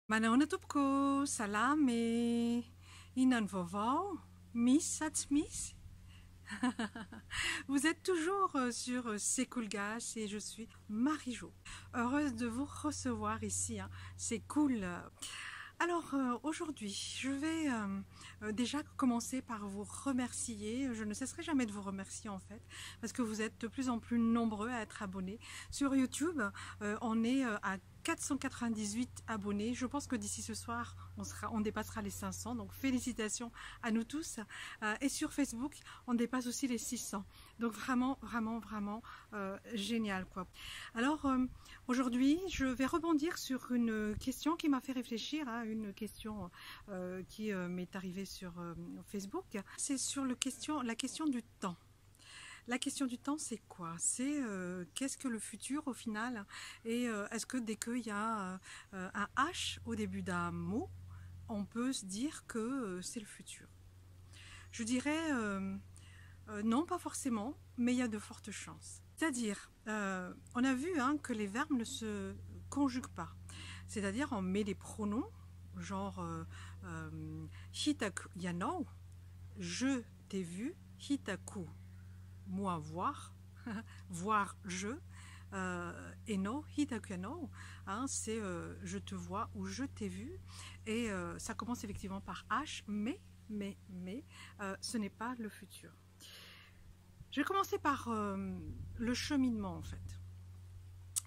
Manana topko, salame, inan vovau, miss at miss. Vous êtes toujours sur C'est Cool Gas et je suis Marie-Jo. Heureuse de vous recevoir ici, hein. C'est cool. Alors aujourd'hui, je vais déjà commencer par vous remercier. Je ne cesserai jamais de vous remercier en fait, parce que vous êtes de plus en plus nombreux à être abonnés. Sur YouTube, on est à 498 abonnés. Je pense que d'ici ce soir, on dépassera les 500. Donc félicitations à nous tous. Et sur Facebook, on dépasse aussi les 600. Donc vraiment génial quoi. Alors aujourd'hui, je vais rebondir sur une question qui m'a fait réfléchir, hein, une question qui m'est arrivée sur Facebook. C'est sur la question du temps. La question du temps, c'est quoi? C'est qu'est-ce que le futur au final? Et est-ce que dès qu'il y a un H au début d'un mot, on peut se dire que c'est le futur? Je dirais non, pas forcément, mais il y a de fortes chances. C'est-à-dire, on a vu hein, que les verbes ne se conjuguent pas. C'est-à-dire, on met des pronoms, genre hitaku yano, je t'ai vu, hitaku, moi voir, voir je, eno, hitaku yano, hein, c'est je te vois ou je t'ai vu, et ça commence effectivement par H, mais ce n'est pas le futur. Je vais commencer par le cheminement en fait.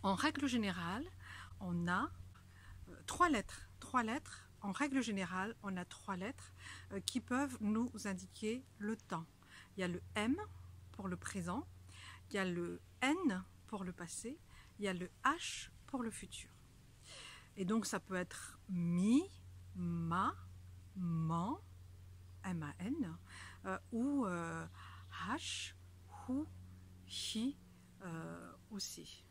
En règle générale, on a trois lettres. En règle générale, on a trois lettres qui peuvent nous indiquer le temps. Il y a le M pour le présent, il y a le N pour le passé, il y a le H pour le futur. Et donc ça peut être mi, ma, man, M-A-N, ou H, hu, hi aussi,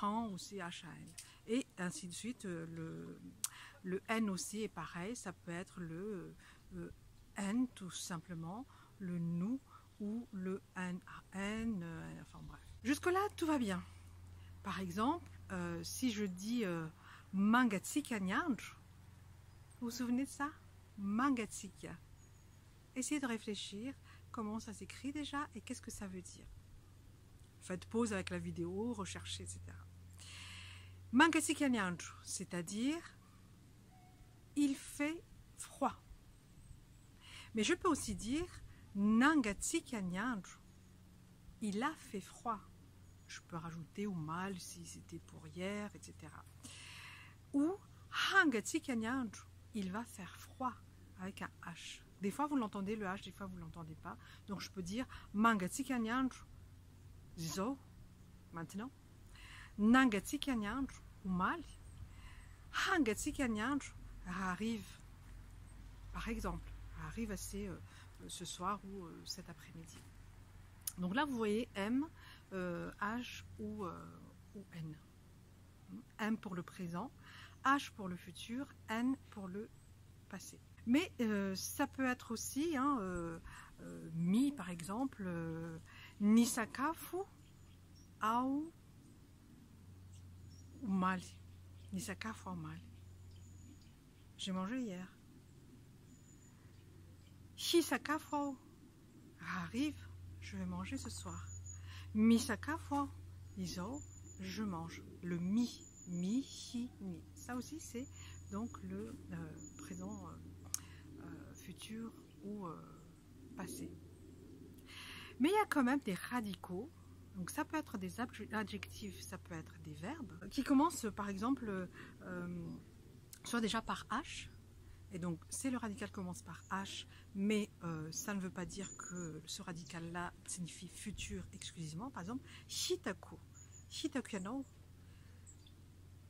han aussi, H-A-N. Et ainsi de suite, le N aussi est pareil, ça peut être le N tout simplement, le nous ou le N-A-N, enfin bref. Jusque-là, tout va bien. Par exemple, si je dis mangatsika nyanj, vous vous souvenez de ça? Mangatsika. Essayez de réfléchir comment ça s'écrit déjà et qu'est-ce que ça veut dire. Faites pause avec la vidéo, recherchez, etc. Mangatsika nyanj, c'est-à-dire il fait froid. Mais je peux aussi dire nangatsika nyanj, il a fait froid. Je peux rajouter ou mal si c'était pour hier, etc. Ou hangatsika nyanj, il va faire froid avec un H. Des fois vous l'entendez le H, des fois vous ne l'entendez pas. Donc je peux dire mangatsika nyanj, zo, maintenant. Nangatsika nyanj, ou mal. Hangatsika nyanj, arrive, par exemple, arrive assez ce soir ou cet après-midi. Donc là vous voyez M, H ou N. M pour le présent, H pour le futur, N pour le passé. Mais ça peut être aussi hein, mi par exemple, nisakafu au mal. Nisakafu au mal. J'ai mangé hier. Hisakafu arrive, je vais manger ce soir. Misakafu iso, je mange. Le mi, hi, ni. Ça aussi c'est donc le présent futur ou passé. Mais il y a quand même des radicaux, donc ça peut être des adjectifs, ça peut être des verbes, qui commencent par exemple soit déjà par H, et donc c'est le radical commence par H, mais ça ne veut pas dire que ce radical-là signifie futur exclusivement. Par exemple, hitaku, hitaku yano,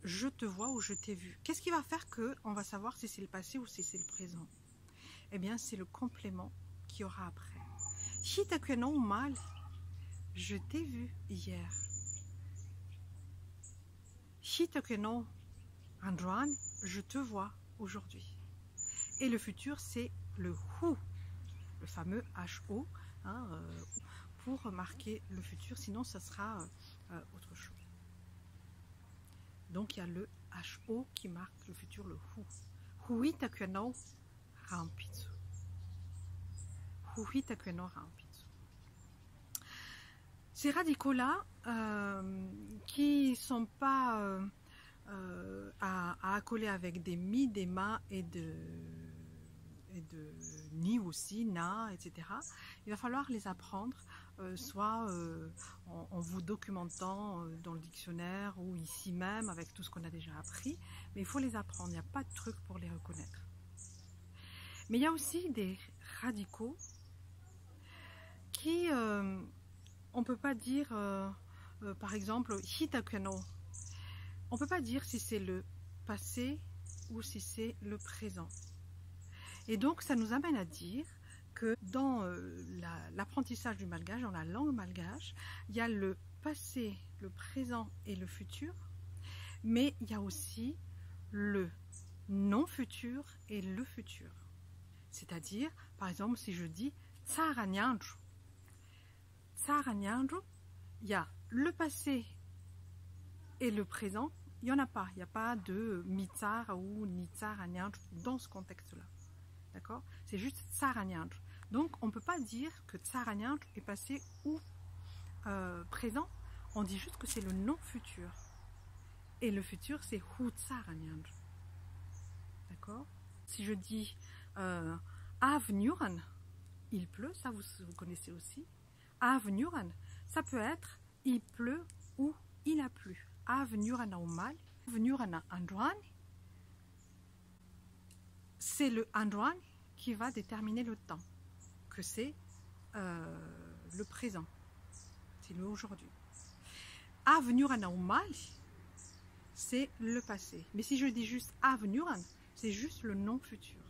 je te vois ou je t'ai vu. Qu'est-ce qui va faire qu'on va savoir si c'est le passé ou si c'est le présent? Eh bien, c'est le complément qu'il y aura après. Hitaku yano mal, je t'ai vu hier. Hitaku yano androan, je te vois aujourd'hui. Et le futur, c'est le hu, le fameux HO, hein, pour marquer le futur, sinon ça sera autre chose. Donc il y a le H-O qui marque le futur, le hu. Huitakueno rampitsu. Huitakueno rampitsu. Ces radicaux-là, qui ne sont pas à accoler avec des mi, des ma et de ni aussi, na, etc. Il va falloir les apprendre, soit en vous documentant dans le dictionnaire ou ici même avec tout ce qu'on a déjà appris, mais il faut les apprendre, il n'y a pas de truc pour les reconnaître. Mais il y a aussi des radicaux qui, on ne peut pas dire, par exemple, hitakueno, on ne peut pas dire si c'est le passé ou si c'est le présent. Et donc, ça nous amène à dire que dans l'apprentissage du malgache, dans la langue malgache, il y a le passé, le présent et le futur, mais il y a aussi le non-futur et le futur. C'est-à-dire, par exemple, si je dis Tsaranyandru, Tsaranyandru, il y a le passé et le présent, il n'y en a pas. Il n'y a pas de mitsara ou nitsaranyandru dans ce contexte-là. D'accord? C'est juste Tsaranyandru. Donc, on ne peut pas dire que Tsaranyandru est passé ou présent. On dit juste que c'est le non-futur. Et le futur, c'est Hu Tsaranyandru. D'accord? Si je dis Avnuran, il pleut, ça vous connaissez aussi. Avnuran, ça peut être il pleut ou il a plu. Avnuran aumal, Avnuran andruan. C'est le andruan qui va déterminer le temps, que c'est le présent, c'est le aujourd'hui. Avnuran aumal, c'est le passé. Mais si je dis juste Avnuran, c'est juste le non-futur.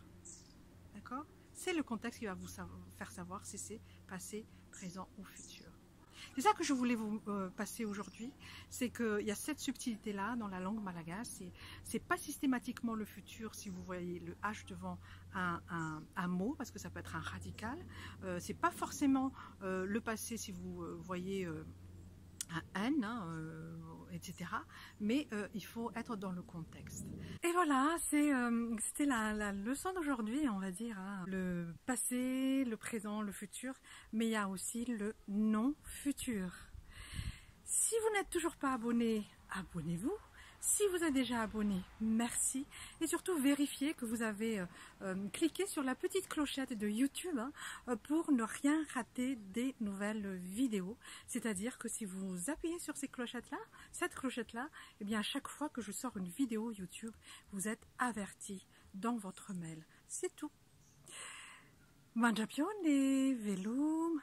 D'accord? C'est le contexte qui va vous faire savoir si c'est passé, présent ou futur. C'est ça que je voulais vous passer aujourd'hui, c'est qu'il y a cette subtilité-là dans la langue malagasy. C'est pas systématiquement le futur si vous voyez le H devant un mot, parce que ça peut être un radical. C'est pas forcément le passé si vous voyez un N, etc. Mais il faut être dans le contexte. Et voilà, c'était la leçon d'aujourd'hui, on va dire. Hein. Le passé, le présent, le futur, mais il y a aussi le non-futur. Si vous n'êtes toujours pas abonné, abonnez-vous. Si vous êtes déjà abonné, merci. Et surtout, vérifiez que vous avez cliqué sur la petite clochette de YouTube pour ne rien rater des nouvelles vidéos. C'est-à-dire que si vous appuyez sur cette clochette-là, eh bien à chaque fois que je sors une vidéo YouTube, vous êtes averti dans votre mail. C'est tout. Manjapione, velum.